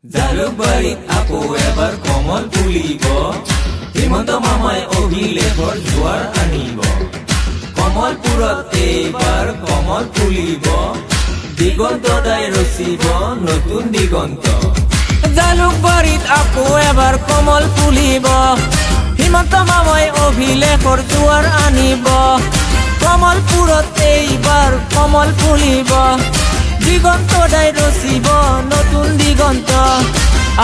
জালুকবাৰীত আকৌ এবাৰ কমল ফুলিব হিমন্ত মামাই অভিলেখৰ জোৱাৰ আনিব কমলপুৰত এইবাৰ কমল ফুলিব দিগন্ত দাই ৰচিব নতুন দিগন্ত জালুকবাৰীত আকৌ এবাৰ কমল ফুলিব হিমন্ত মামাই অভিলেখৰ জোৱাৰ আনিব কমলপুৰত এইবাৰ কমল ফুলিব দিগন্ত দাই ৰচিব নতুন দিগন্ত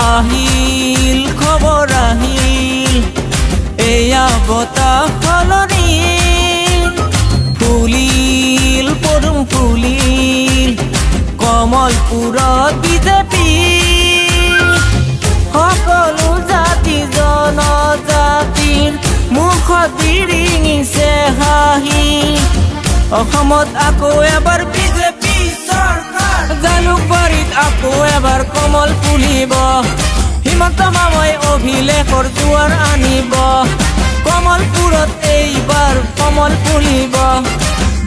আহিল খবৰ আহিল এয়া বতাহ সলনি ফুলিল পদুম ফুলিল কমলপুৰত বিজেপি সকলো জাতি জনজাতিৰ মুখত বিৰিঙিছে হাঁহি অসমত আকৌ এবাৰ বিজেপি চৰকাৰ জালুকবাৰীত আকৌ এবাৰ কমল ফুলিব হিমন্ত মামাই অভিলেখৰ জোৱাৰ আনিব কমলপুৰত এইবাৰ কমল ফুলিব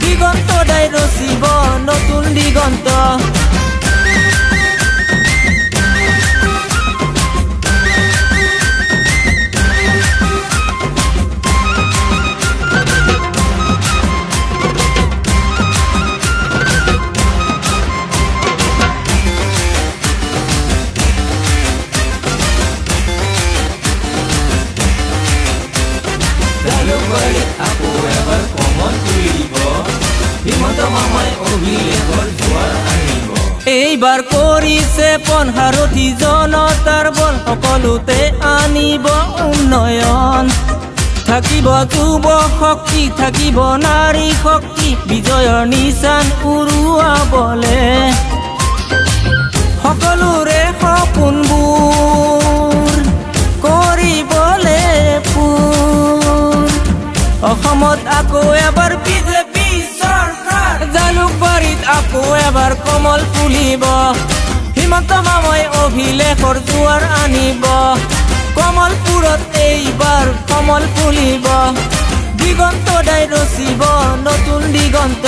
দিগন্ত দাই ৰচিব নতুন দিগন্ত জালুকবাৰীত আকৌ এবাৰ কমল ফুলিব হিমন্ত মামাই অভিলেখৰ জোৱাৰ আনিব এইবাৰ কৰিছে পনহাৰথী জনতাৰ বল সকলোতে আনিব উন্নয়ন থাকিব যুৱ শক্তি থাকিব নাৰী শক্তি বিজয়ৰ নিচান উৰুৱাবলে সকলোৰে সপোনবোৰ কৰিবলে অসমত আকৌ এবাৰ বিজেপি চৰকাৰ জালুকবাৰীত আকৌ এবাৰ কমল ফুলিব হিমন্ত মামাই অভিলেখৰ জোৱাৰ আনিব কমলপুৰত এইবাৰ কমল ফুলিব দিগন্ত দাই ৰচিব নতুন দিগন্ত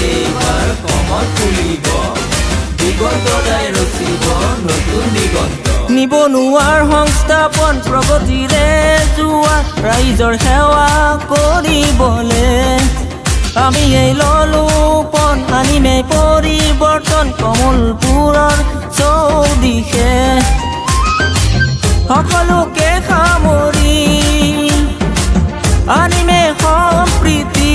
এইবাৰ কমল ফুলিব দিগন্ত দাই ৰচিব নতুন দিগন্ত নিবনুৱাৰ সংস্থাপন প্ৰগতিৰে যোৱা ৰাইজৰ সেৱা কৰিবলে আমি এই ললোপন আনিমে পৰিৱৰ্তন কমলপুৰৰ চৌদিশে সকলোকে সামৰি আনিমে সম্প্ৰীতি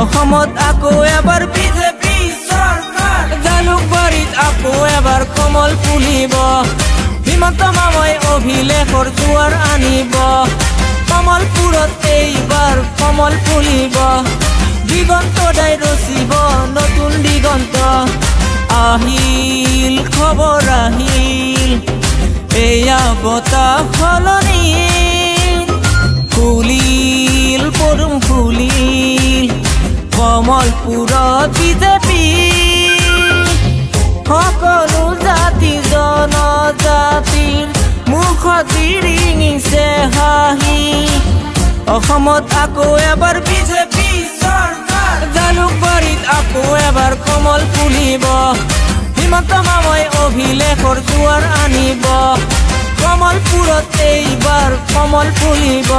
অসমত আকৌ এবাৰ বিজেপি চৰকাৰ জালুকবাৰীত আকৌ এবাৰ কমল ফুলিব হিমন্ত মামাই অভিলেখৰ জোৱাৰ আনিব কমলপুৰত এইবাৰ কমল ফুলিব দিগন্ত দাই ৰচিব নতুন দিগন্ত আহিল খবৰ আহিল এয়া বতাহ সলনি ফুলিল পদুম ফুলিল কমলপুৰত বিজেপি সকলো জাতি জনজাতিৰ মুখত বিৰিঙিছে হাঁহি অসমত আকৌ এবাৰ বিজেপি চৰকাৰ জালুকবাৰীত আকৌ এবাৰ কমল ফুলিব হিমন্ত মামাই অভিলেখৰ জোৱাৰ আনিব কমলপুৰত এইবাৰ কমল ফুলিব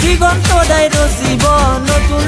দিগন্ত দাই ৰচিব নতুন